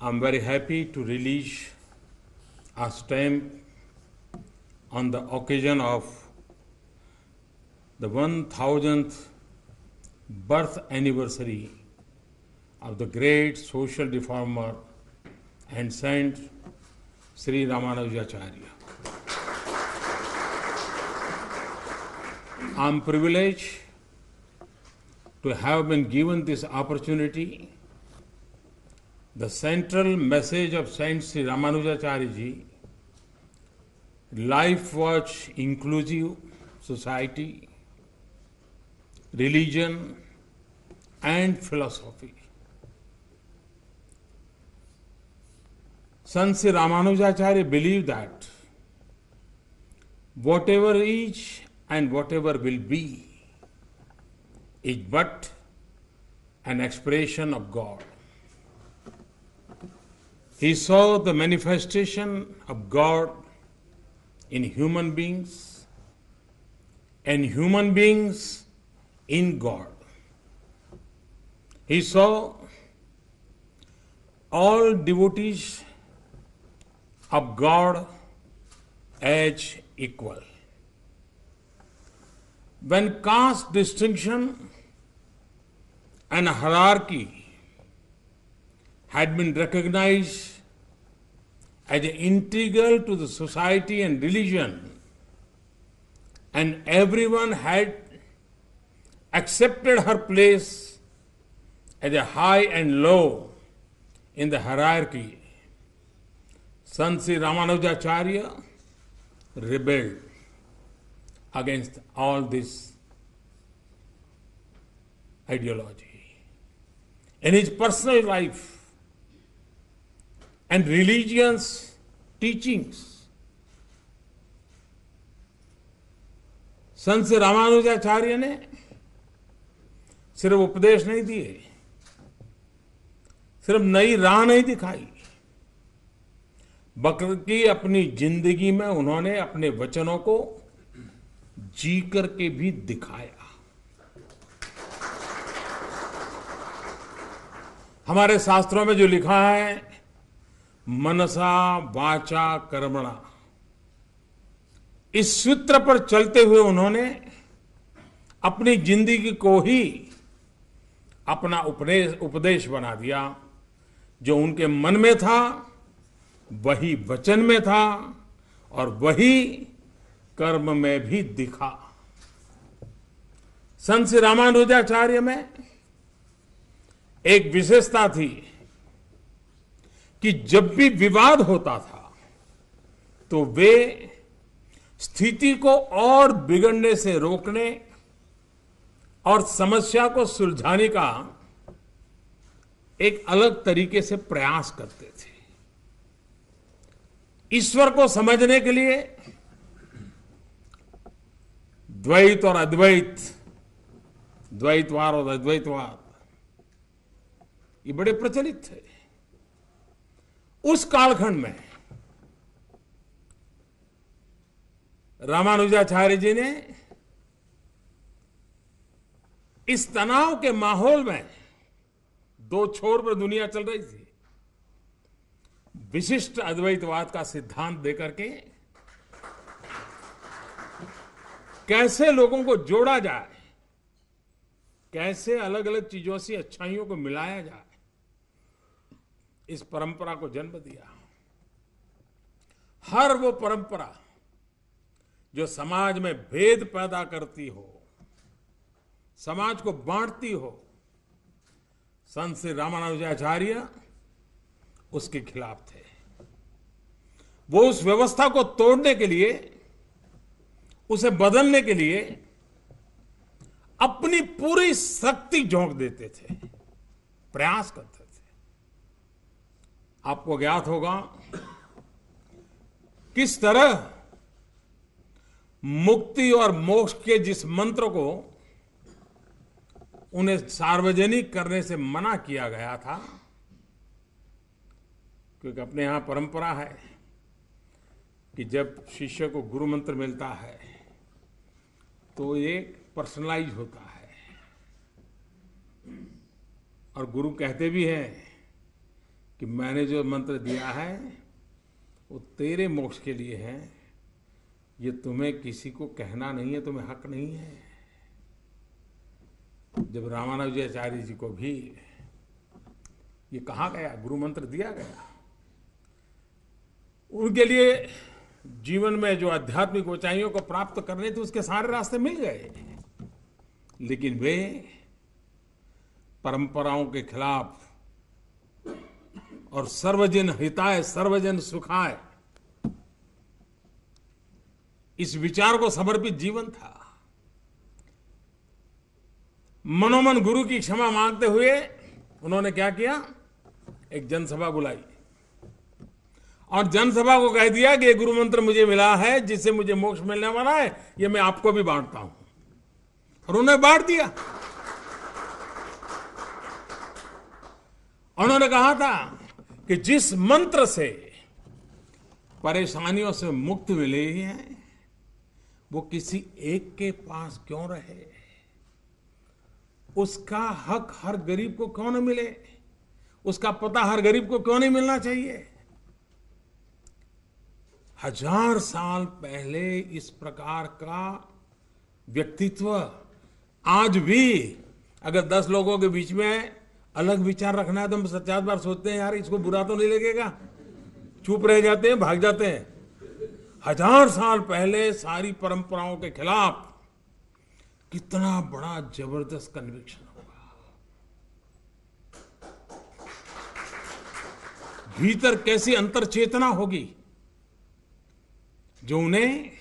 I'm very happy to release a stamp on the occasion of the 1000th birth anniversary of the great social reformer and saint Sri Ramanujacharya. I'm privileged to have been given this opportunity. The central message of Saint Sri Ramanujacharya ji, life was inclusive society, religion and philosophy. Sant Sri Ramanujacharya believed that whatever is and whatever will be is but an expression of God. He saw the manifestation of God in human beings and human beings in God. He saw all devotees of God as equal. When caste distinction and hierarchy had been recognized as integral to the society and religion, and everyone had accepted her place as a high and low in the hierarchy, Sant Sri Ramanujacharya rebelled against all this ideology. In his personal life and religious teachings, Sant Sri Ramanujacharya ने सिर्फ उपदेश नहीं दिए, सिर्फ नई राह नहीं दिखाई, बल्कि अपनी जिंदगी में उन्होंने अपने वचनों को जी करके भी दिखाया। हमारे शास्त्रों में जो लिखा है, मनसा वाचा कर्मणा, इस सूत्र पर चलते हुए उन्होंने अपनी जिंदगी को ही अपना उपदेश बना दिया। जो उनके मन में था वही वचन में था और वही कर्म में भी दिखा। संत श्री रामानुजाचार्य में एक विशेषता थी कि जब भी विवाद होता था तो वे स्थिति को और बिगड़ने से रोकने और समस्या को सुलझाने का एक अलग तरीके से प्रयास करते थे। ईश्वर को समझने के लिए द्वैत और अद्वैत, द्वैतवाद और अद्वैतवाद, ये बड़े प्रचलित थे। उस कालखंड में रामानुजाचार्य जी ने इस तनाव के माहौल में, दो छोर पर दुनिया चल रही थी, विशिष्ट अद्वैतवाद का सिद्धांत देकर के कैसे लोगों को जोड़ा जाए, कैसे अलग अलग चीजों से अच्छाइयों को मिलाया जाए, इस परंपरा को जन्म दिया। हर वो परंपरा जो समाज में भेद पैदा करती हो, समाज को बांटती हो, संत श्री रामानुजाचार्य उसके खिलाफ थे। वो उस व्यवस्था को तोड़ने के लिए, उसे बदलने के लिए अपनी पूरी शक्ति झोंक देते थे, प्रयास करते थे। आपको ज्ञात होगा किस तरह मुक्ति और मोक्ष के जिस मंत्र को उन्हें सार्वजनिक करने से मना किया गया था, क्योंकि अपने यहां परंपरा है कि जब शिष्य को गुरु मंत्र मिलता है तो एक पर्सनलाइज होता है, और गुरु कहते भी हैं कि मैंने जो मंत्र दिया है वो तेरे मोक्ष के लिए है, ये तुम्हें किसी को कहना नहीं है, तुम्हें हक नहीं है। जब रामानुजाचार्य जी को भी ये कहा गया, गुरु मंत्र दिया गया, उनके लिए जीवन में जो आध्यात्मिक ऊंचाइयों को प्राप्त करने थे उसके सारे रास्ते मिल गए, लेकिन वे परंपराओं के खिलाफ और सर्वजन हिताय सर्वजन सुखाय इस विचार को समर्पित जीवन था। मनोमन गुरु की क्षमा मांगते हुए उन्होंने क्या किया, एक जनसभा बुलाई और जनसभा को कह दिया कि ये गुरु मंत्र मुझे मिला है, जिससे मुझे मोक्ष मिलने वाला है, ये मैं आपको भी बांटता हूं। और उन्होंने बांट दिया। उन्होंने कहा था कि जिस मंत्र से परेशानियों से मुक्ति मिली है वो किसी एक के पास क्यों रहे, उसका हक हर गरीब को क्यों न मिले, उसका पता हर गरीब को क्यों नहीं मिलना चाहिए। 1000 साल पहले इस प्रकार का व्यक्तित्व आज भी अगर 10 लोगों के बीच में अलग विचार रखना है तो हम 50 बार सोचते हैं यार इसको बुरा तो नहीं लगेगा, चुप रह जाते हैं, भाग जाते हैं। 1000 साल पहले सारी परंपराओं के खिलाफ कितना बड़ा जबरदस्त कन्विक्शन होगा, भीतर कैसी अंतर चेतना होगी जो उन्हें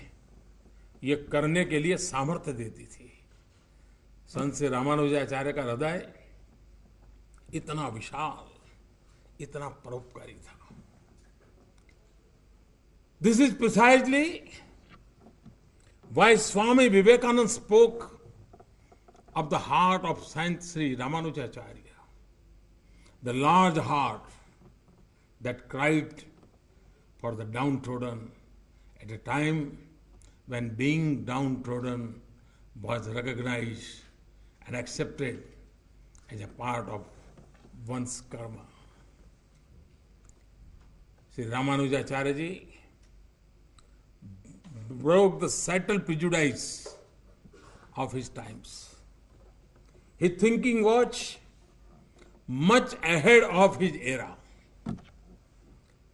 ये करने के लिए सामर्थ्य देती थी। संत श्री रामानुजाचार्य का हृदय इतना विशाल, इतना परोपकारी था। This is precisely why Swami Vivekananda spoke of the heart of Saint Sri Ramanujacharya, the large heart that cried for the downtrodden at a time when being downtrodden was recognized and accepted as a part of one's karma. Sri Ramanujacharya ji broke the subtle prejudice of his times. His thinking was much ahead of his era.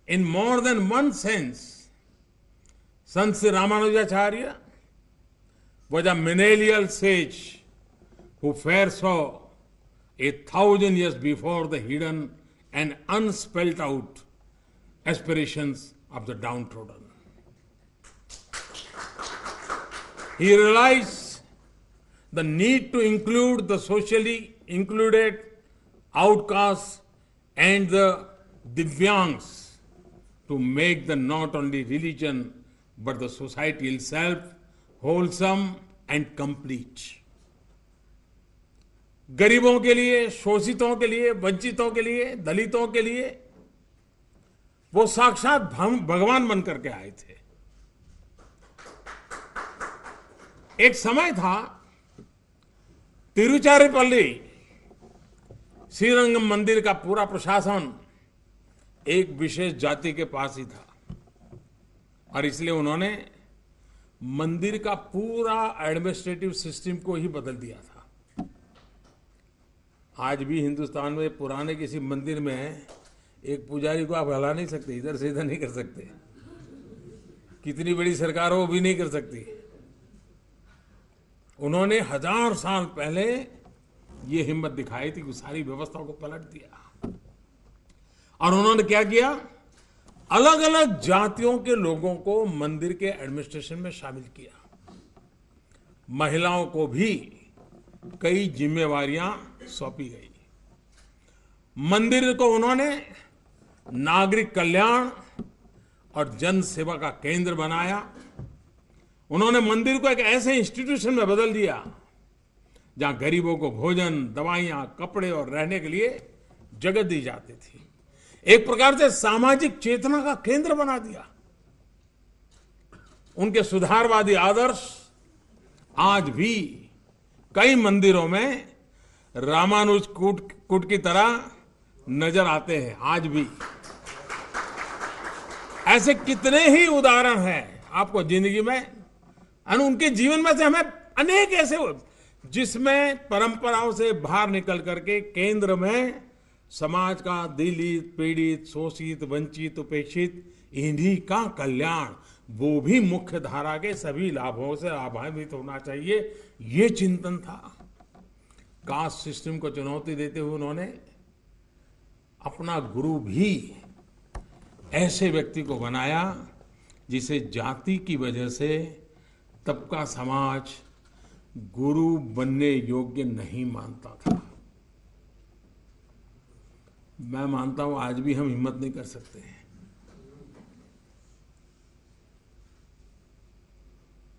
In more than one sense, Sant Sri Ramanujacharya was a millennial sage who foresaw 1,000 years before the hidden and unspelled out aspirations of the downtrodden. He realized the need to include the socially included, outcasts and the divyangs to make the not only religion but the society itself wholesome and complete. गरीबों के लिए, शोषितों के लिए, वंचितों के लिए, दलितों के लिए वो साक्षात भगवान बन करके आए थे। एक समय था तिरुचिरापल्ली श्रीरंगम मंदिर का पूरा प्रशासन एक विशेष जाति के पास ही था और इसलिए उन्होंने मंदिर का पूरा एडमिनिस्ट्रेटिव सिस्टम को ही बदल दिया था। आज भी हिंदुस्तान में पुराने किसी मंदिर में एक पुजारी को आप हिला नहीं सकते, इधर से इधर नहीं कर सकते, कितनी बड़ी सरकार हो वो भी नहीं कर सकती। उन्होंने 1000 साल पहले ये हिम्मत दिखाई थी कि सारी व्यवस्था को पलट दिया और उन्होंने क्या किया, अलग अलग जातियों के लोगों को मंदिर के एडमिनिस्ट्रेशन में शामिल किया। महिलाओं को भी कई जिम्मेवारियां सौंपी गई। मंदिर को उन्होंने नागरिक कल्याण और जन सेवा का केंद्र बनाया। उन्होंने मंदिर को एक ऐसे इंस्टीट्यूशन में बदल दिया जहां गरीबों को भोजन, दवाइयां, कपड़े और रहने के लिए जगह दी जाती थी। एक प्रकार से सामाजिक चेतना का केंद्र बना दिया। उनके सुधारवादी आदर्श आज भी कई मंदिरों में रामानुज कूट की तरह नजर आते हैं आज भी। ऐसे कितने ही उदाहरण हैं आपको जिंदगी में, और उनके जीवन में से हमें अनेक ऐसे जिसमें परंपराओं से बाहर निकल करके केंद्र में समाज का दलित, पीड़ित, शोषित, वंचित, उपेक्षित, इन्हीं का कल्याण, वो भी मुख्य धारा के सभी लाभों से लाभान्वित होना चाहिए, ये चिंतन था। कास्ट सिस्टम को चुनौती देते हुए उन्होंने अपना गुरु भी ऐसे व्यक्ति को बनाया जिसे जाति की वजह से तब का समाज गुरु बनने योग्य नहीं मानता था। मैं मानता हूं आज भी हम हिम्मत नहीं कर सकते हैं।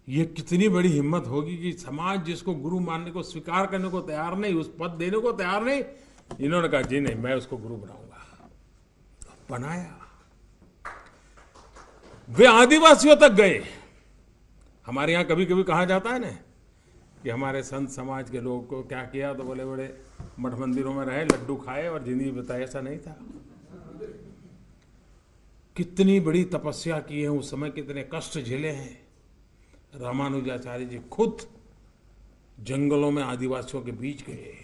ये कितनी बड़ी हिम्मत होगी कि समाज जिसको गुरु मानने को, स्वीकार करने को तैयार नहीं, उस पद देने को तैयार नहीं, इन्होंने कहा जी नहीं, मैं उसको गुरु बनाऊंगा। बनाया। वे आदिवासियों तक गए। हमारे यहां कभी कभी कहा जाता है ना कि हमारे संत समाज के लोगों को क्या किया, तो बोले बड़े मठ मंदिरों में रहे, लड्डू खाए और जिंदगी बिताए। ऐसा नहीं था। कितनी बड़ी तपस्या की है उस समय, कितने कष्ट झेले हैं। रामानुजाचार्य जी खुद जंगलों में आदिवासियों के बीच गए,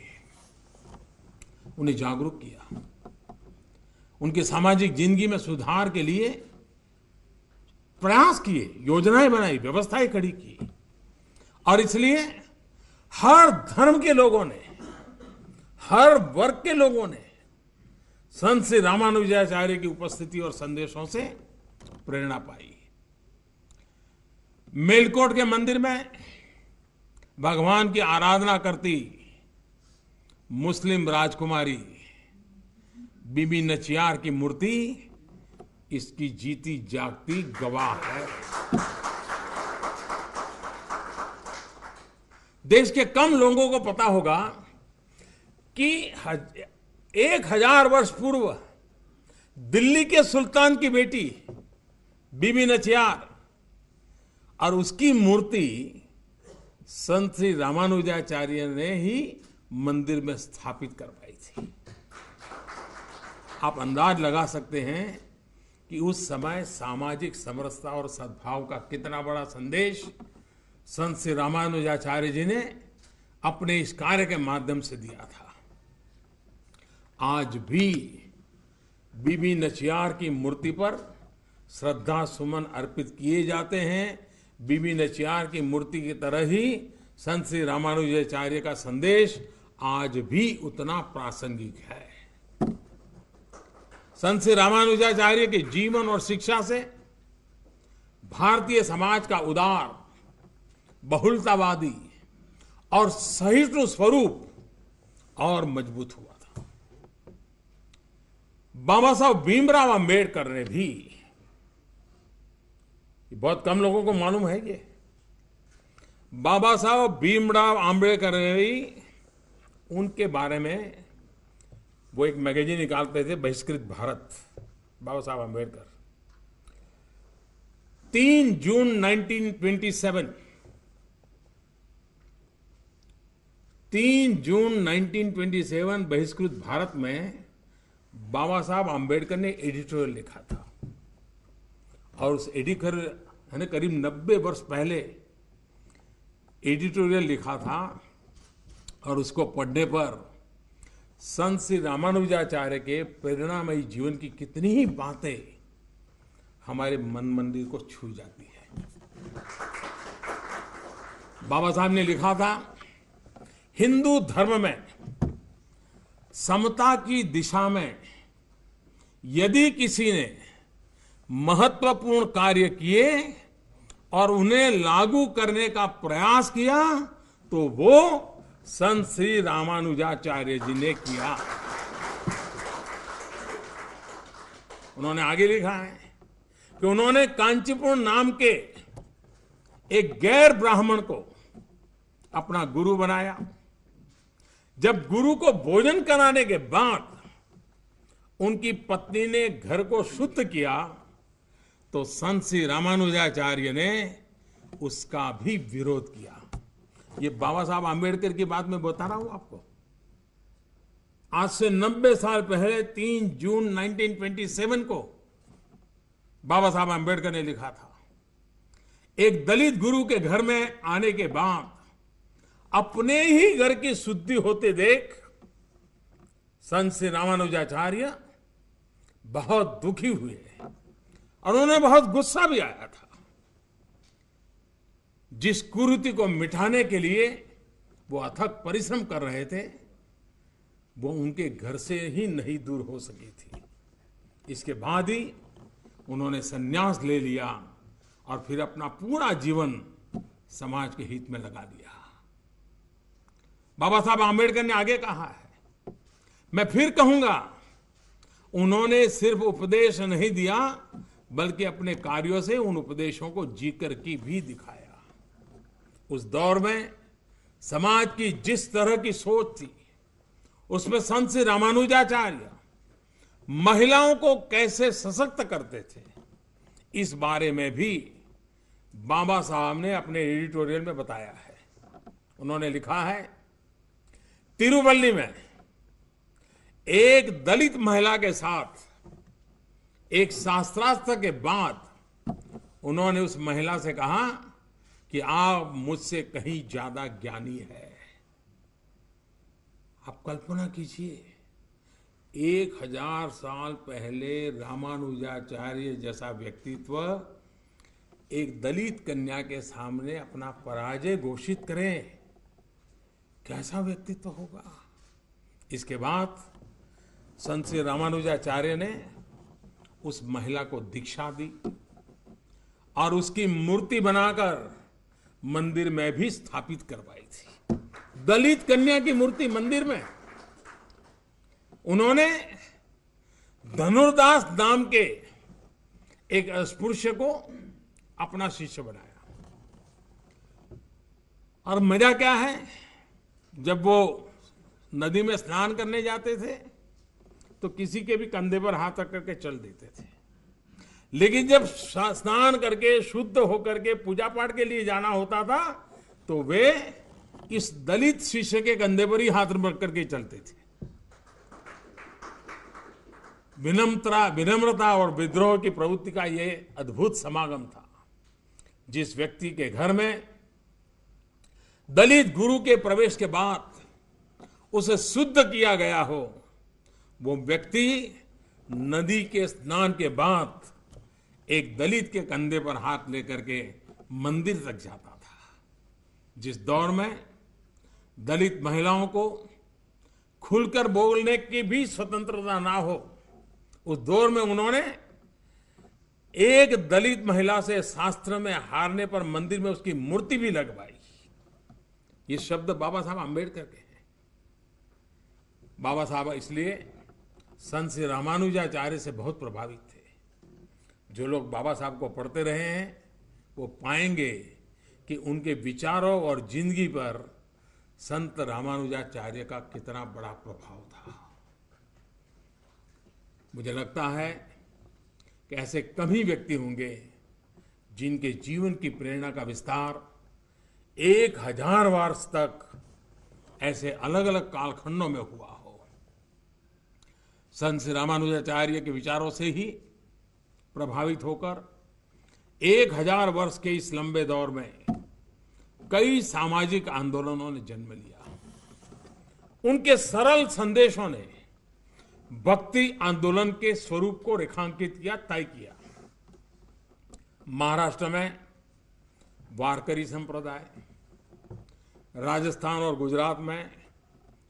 उन्हें जागरूक किया, उनकी सामाजिक जिंदगी में सुधार के लिए प्रयास किए, योजनाएं बनाई, व्यवस्थाएं खड़ी की। और इसलिए हर धर्म के लोगों ने, हर वर्ग के लोगों ने संत श्री रामानुजाचार्य की उपस्थिति और संदेशों से प्रेरणा पाई। मेलकोट के मंदिर में भगवान की आराधना करती मुस्लिम राजकुमारी बीबी नचियार की मूर्ति इसकी जीती जागती गवाह है। देश के कम लोगों को पता होगा कि 1000 वर्ष पूर्व दिल्ली के सुल्तान की बेटी बीबी नचियार और उसकी मूर्ति संत श्री रामानुजाचार्य ने ही मंदिर में स्थापित करवाई थी। आप अंदाज लगा सकते हैं कि उस समय सामाजिक समरसता और सद्भाव का कितना बड़ा संदेश संत श्री रामानुजाचार्य जी ने अपने इस कार्य के माध्यम से दिया था। आज भी बीबी नचियार की मूर्ति पर श्रद्धा सुमन अर्पित किए जाते हैं। बीबी नचियार की मूर्ति की तरह ही संत श्री रामानुजाचार्य का संदेश आज भी उतना प्रासंगिक है। संत श्री रामानुजाचार्य के जीवन और शिक्षा से भारतीय समाज का उदार, बहुलतावादी और सहिष्णु स्वरूप और मजबूत हुआ था। बाबा साहब भीमराव अंबेडकर ने भी, बहुत कम लोगों को मालूम है ये, बाबा साहब भीमराव अंबेडकर ने भी उनके बारे में वो एक मैगजीन निकालते थे, बहिष्कृत भारत, बाबा साहब अंबेडकर। 3 जून 1927 बहिष्कृत भारत में बाबा साहब अंबेडकर ने एडिटोरियल लिखा था। और उस एडिटोरियल ने करीब 90 वर्ष पहले एडिटोरियल लिखा था, और उसको पढ़ने पर संत श्री रामानुजाचार्य के प्रेरणामयी जीवन की कितनी ही बातें हमारे मन मंदिर को छू जाती है। बाबा साहब ने लिखा था, हिंदू धर्म में समता की दिशा में यदि किसी ने महत्वपूर्ण कार्य किए और उन्हें लागू करने का प्रयास किया तो वो संत श्री रामानुजाचार्य जी ने किया। उन्होंने आगे लिखा है कि उन्होंने कांचीपुरम नाम के एक गैर ब्राह्मण को अपना गुरु बनाया। जब गुरु को भोजन कराने के बाद उनकी पत्नी ने घर को शुद्ध किया तो संत श्री रामानुजाचार्य ने उसका भी विरोध किया। ये बाबा साहब आंबेडकर की बात मैं बता रहा हूं आपको। आज से 90 साल पहले 3 जून 1927 को बाबा साहब आंबेडकर ने लिखा था, एक दलित गुरु के घर में आने के बाद अपने ही घर की शुद्धि होते देख संत श्री रामानुजाचार्य बहुत दुखी हुए और उन्हें बहुत गुस्सा भी आया था। जिस कुरीति को मिटाने के लिए वो अथक परिश्रम कर रहे थे, वो उनके घर से ही नहीं दूर हो सकी थी। इसके बाद ही उन्होंने संन्यास ले लिया और फिर अपना पूरा जीवन समाज के हित में लगा दिया। बाबा साहब आंबेडकर ने आगे कहा है, मैं फिर कहूंगा, उन्होंने सिर्फ उपदेश नहीं दिया बल्कि अपने कार्यों से उन उपदेशों को जीकर की भी दिखाया। उस दौर में समाज की जिस तरह की सोच थी, उसमें संत श्री रामानुजाचार्य महिलाओं को कैसे सशक्त करते थे, इस बारे में भी बाबा साहब ने अपने एडिटोरियल में बताया है। उन्होंने लिखा है, तिरुवल्ली में एक दलित महिला के साथ एक शास्त्रार्थ के बाद उन्होंने उस महिला से कहा कि आप मुझसे कहीं ज्यादा ज्ञानी है। आप कल्पना कीजिए, 1000 साल पहले रामानुजाचार्य जैसा व्यक्तित्व एक दलित कन्या के सामने अपना पराजय घोषित करें, कैसा व्यक्तित्व होगा। इसके बाद संत श्री रामानुजाचार्य ने उस महिला को दीक्षा दी और उसकी मूर्ति बनाकर मंदिर में भी स्थापित करवाई थी। दलित कन्या की मूर्ति मंदिर में। उन्होंने धनुर्दास नाम के एक अस्पृश्य को अपना शिष्य बनाया। और मजा क्या है, जब वो नदी में स्नान करने जाते थे तो किसी के भी कंधे पर हाथ रख करके चल देते थे, लेकिन जब स्नान करके शुद्ध होकर के पूजा पाठ के लिए जाना होता था तो वे इस दलित शिष्य के कंधे पर ही हाथ रख करके चलते थे। विनम्रता और विद्रोह की प्रवृत्ति का यह अद्भुत समागम था। जिस व्यक्ति के घर में दलित गुरु के प्रवेश के बाद उसे शुद्ध किया गया हो, वो व्यक्ति नदी के स्नान के बाद एक दलित के कंधे पर हाथ लेकर के मंदिर तक जाता था। जिस दौर में दलित महिलाओं को खुलकर बोलने की भी स्वतंत्रता ना हो, उस दौर में उन्होंने एक दलित महिला से शास्त्र में हारने पर मंदिर में उसकी मूर्ति भी लगवाई। ये शब्द बाबा साहब आंबेडकर के हैं। बाबा साहब इसलिए संत श्री रामानुजाचार्य से बहुत प्रभावित थे। जो लोग बाबा साहब को पढ़ते रहे हैं वो पाएंगे कि उनके विचारों और जिंदगी पर संत रामानुजाचार्य का कितना बड़ा प्रभाव था। मुझे लगता है कि ऐसे कम ही व्यक्ति होंगे जिनके जीवन की प्रेरणा का विस्तार 1000 वर्ष तक ऐसे अलग अलग कालखंडों में हुआ हो। संत श्री रामानुजाचार्य के विचारों से ही प्रभावित होकर 1000 वर्ष के इस लंबे दौर में कई सामाजिक आंदोलनों ने जन्म लिया। उनके सरल संदेशों ने भक्ति आंदोलन के स्वरूप को रेखांकित किया, तय किया। महाराष्ट्र में वारकरी संप्रदाय, राजस्थान और गुजरात में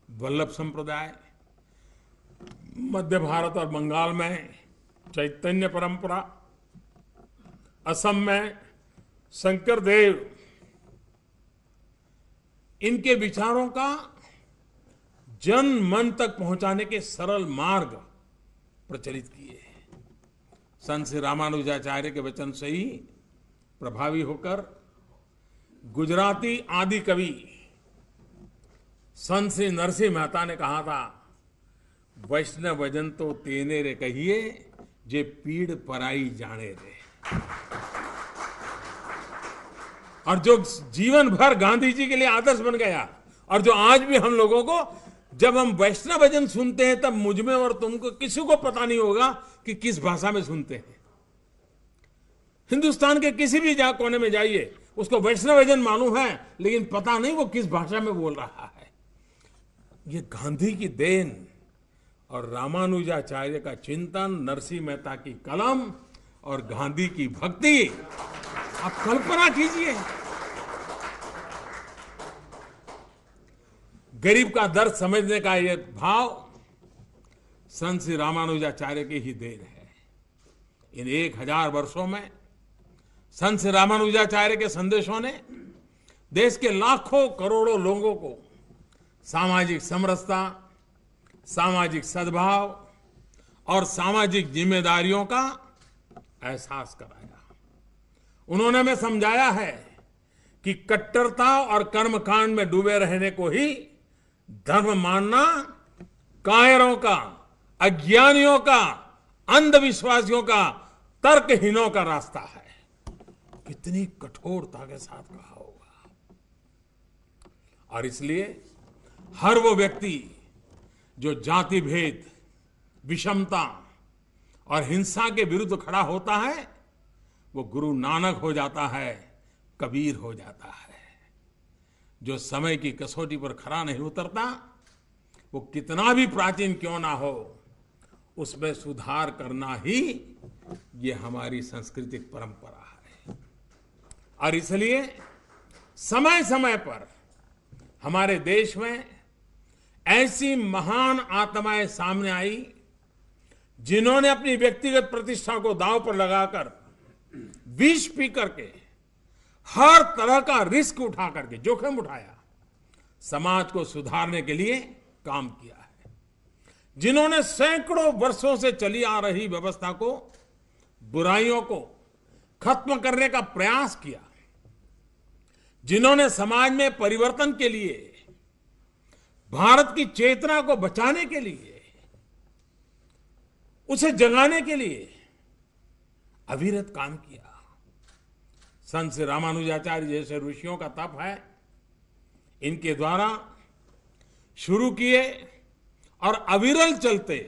वल्लभ संप्रदाय, मध्य भारत और बंगाल में चैतन्य परंपरा, असम में शंकर देव, इनके विचारों का जन मन तक पहुंचाने के सरल मार्ग प्रचलित किए। संत श्री रामानुजाचार्य के वचन से ही प्रभावी होकर गुजराती आदि कवि संत श्री नरसिंह मेहता ने कहा था, वैष्णव वजन तो तेने रे कहिए, जे पीड़ पराई जाने रे। और जो जीवन भर गांधी जी के लिए आदर्श बन गया और जो आज भी हम लोगों को जब हम वैष्णवजन सुनते हैं तब मुझ में और तुमको किसी को पता नहीं होगा कि किस भाषा में सुनते हैं। हिंदुस्तान के किसी भी कोने में जाइए, उसको वैष्णवजन मालूम है, लेकिन पता नहीं वो किस भाषा में बोल रहा है। ये गांधी की देन और रामानुजाचार्य का चिंतन, नरसिंह मेहता की कलम और गांधी की भक्ति, आप कल्पना कीजिए। गरीब का दर्द समझने का ये भाव संत श्री रामानुजाचार्य की ही देन है। इन 1000 वर्षों में संत श्री रामानुजाचार्य के संदेशों ने देश के लाखों करोड़ों लोगों को सामाजिक समरसता, सामाजिक सद्भाव और सामाजिक जिम्मेदारियों का एहसास कराया। उन्होंने हमें समझाया है कि कट्टरता और कर्मकांड में डूबे रहने को ही धर्म मानना कायरों का, अज्ञानियों का, अंधविश्वासियों का, तर्कहीनों का रास्ता है। कितनी कठोरता के साथ कहा होगा। और इसलिए हर वो व्यक्ति जो जाति भेद, विषमता और हिंसा के विरुद्ध खड़ा होता है, वो गुरु नानक हो जाता है, कबीर हो जाता है। जो समय की कसौटी पर खरा नहीं उतरता, वो कितना भी प्राचीन क्यों ना हो, उसमें सुधार करना ही ये हमारी सांस्कृतिक परंपरा है। और इसलिए समय समय पर हमारे देश में ऐसी महान आत्माएं सामने आई जिन्होंने अपनी व्यक्तिगत प्रतिष्ठा को दांव पर लगाकर, विष पी करके, हर तरह का रिस्क उठा करके, जोखिम उठाया, समाज को सुधारने के लिए काम किया है। जिन्होंने सैकड़ों वर्षों से चली आ रही व्यवस्था को, बुराइयों को खत्म करने का प्रयास किया, जिन्होंने समाज में परिवर्तन के लिए, भारत की चेतना को बचाने के लिए, उसे जगाने के लिए अविरत काम किया। संत श्री रामानुजाचार्य जैसे ऋषियों का तप है, इनके द्वारा शुरू किए और अविरल चलते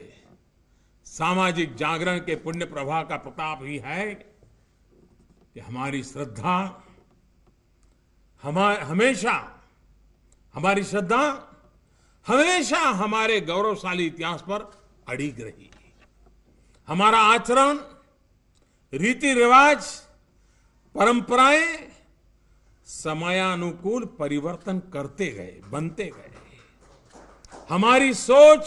सामाजिक जागरण के पुण्य प्रवाह का प्रताप ही है कि हमारी श्रद्धा हमेशा हमारे गौरवशाली इतिहास पर अड़िग रही। हमारा आचरण, रीति रिवाज, परंपराएं समयानुकूल परिवर्तन करते गए, बनते गए। हमारी सोच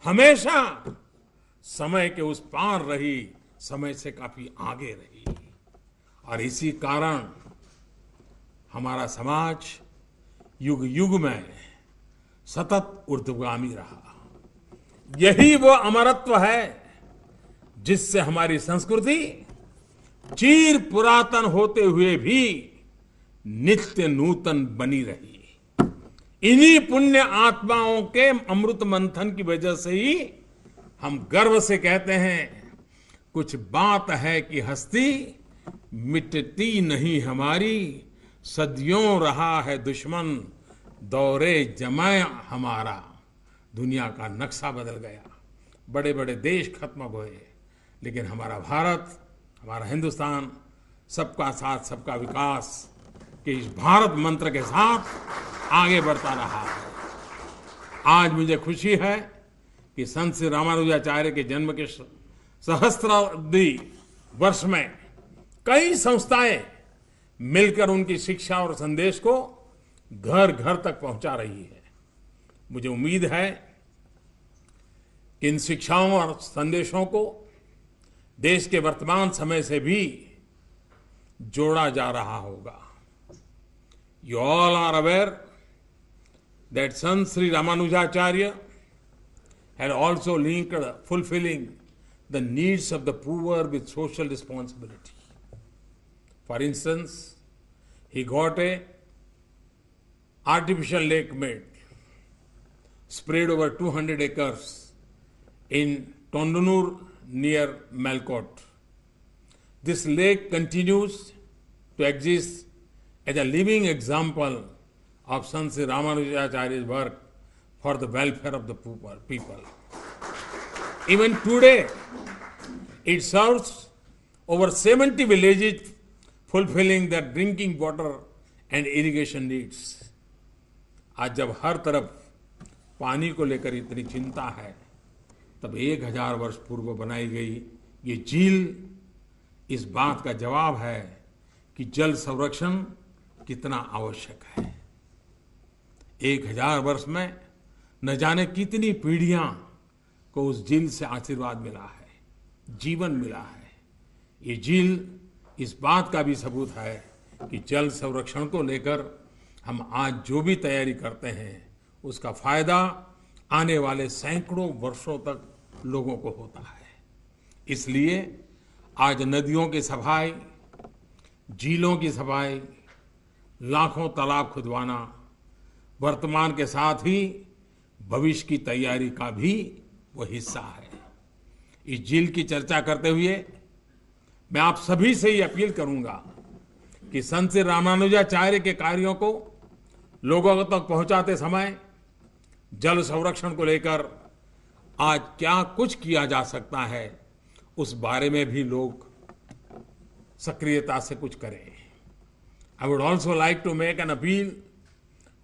हमेशा समय के उस पार रही, समय से काफी आगे रही। और इसी कारण हमारा समाज युग युग में सतत ऊर्ध्वगामी रहा। यही वो अमरत्व है जिससे हमारी संस्कृति चिर पुरातन होते हुए भी नित्य नूतन बनी रही। इन्हीं पुण्य आत्माओं के अमृत मंथन की वजह से ही हम गर्व से कहते हैं, कुछ बात है कि हस्ती मिटती नहीं हमारी, सदियों रहा है दुश्मन दौरे जमाए हमारा। दुनिया का नक्शा बदल गया, बड़े बड़े देश खत्म हुए, लेकिन हमारा भारत, हमारा हिंदुस्तान सबका साथ सबका विकास के इस भारत मंत्र के साथ आगे बढ़ता रहा है। आज मुझे खुशी है कि संत श्री रामानुजाचार्य के जन्म के सहस्राब्दी वर्ष में कई संस्थाएं मिलकर उनकी शिक्षा और संदेश को घर घर तक पहुंचा रही है। मुझे उम्मीद है कि इन शिक्षाओं और संदेशों को देश के वर्तमान समय से भी जोड़ा जा रहा होगा। You all are aware that Sant Sri Ramanujacharya had also linked fulfilling the needs of the poor with social responsibility. For instance, he got a artificial lake made, spread over 200 acres in Tondunur near Malkot. This lake continues to exist as a living example of Sant Sri Ramanujacharya's work for the welfare of the people. Even today, it serves over 70 villages, fulfilling their drinking water and irrigation needs. आज जब हर तरफ पानी को लेकर इतनी चिंता है, तब 1000 वर्ष पूर्व बनाई गई ये झील इस बात का जवाब है कि जल संरक्षण कितना आवश्यक है। 1000 वर्ष में न जाने कितनी पीढ़ियां को उस झील से आशीर्वाद मिला है, जीवन मिला है। ये झील इस बात का भी सबूत है कि जल संरक्षण को लेकर हम आज जो भी तैयारी करते हैं उसका फायदा आने वाले सैकड़ों वर्षों तक लोगों को होता है। इसलिए आज नदियों की सफाई, झीलों की सफाई, लाखों तालाब खुदवाना वर्तमान के साथ ही भविष्य की तैयारी का भी वो हिस्सा है। इस झील की चर्चा करते हुए मैं आप सभी से ये अपील करूंगा कि संत श्री रामानुजाचार्य के कार्यों को लोगों तक पहुंचाते समय जल संरक्षण को लेकर आज क्या कुछ किया जा सकता है उस बारे में भी लोग सक्रियता से कुछ करें। I would also like to make an appeal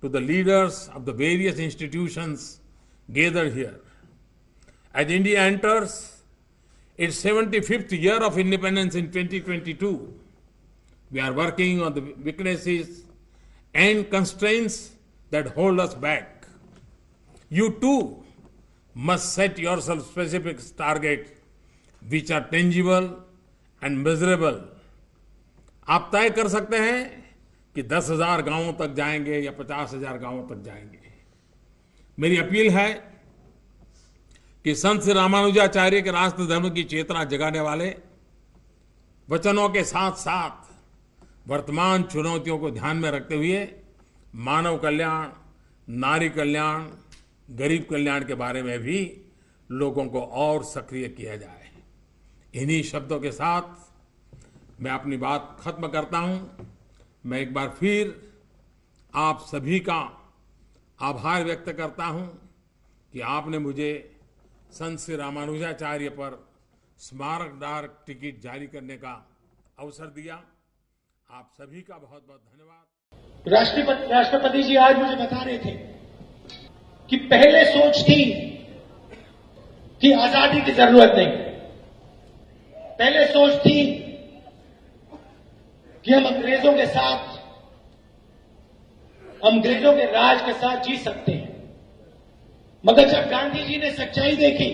to the leaders of the various institutions gathered here. As India enters its 75th year of independence in 2022, we are working on the weaknesses and constraints that hold us back. You too must set yourself specific targets which are tangible and measurable. आप तय कर सकते हैं कि 10,000 गांवों तक जाएंगे या 50,000 गांवों तक जाएंगे। मेरी अपील है कि संत श्री रामानुजाचार्य के राष्ट्र धर्म की चेतना जगाने वाले वचनों के साथ साथ वर्तमान चुनौतियों को ध्यान में रखते हुए मानव कल्याण, नारी कल्याण, गरीब कल्याण के बारे में भी लोगों को और सक्रिय किया जाए। इन्हीं शब्दों के साथ मैं अपनी बात खत्म करता हूं। मैं एक बार फिर आप सभी का आभार व्यक्त करता हूं कि आपने मुझे संत श्री रामानुजाचार्य पर स्मारक डाक टिकट जारी करने का अवसर दिया। आप सभी का बहुत बहुत धन्यवाद। राष्ट्रपति जी आज मुझे बता रहे थे कि पहले सोच थी कि आजादी की जरूरत नहीं, पहले सोच थी कि हम अंग्रेजों के राज के साथ जी सकते हैं। मगर जब गांधी जी ने सच्चाई देखी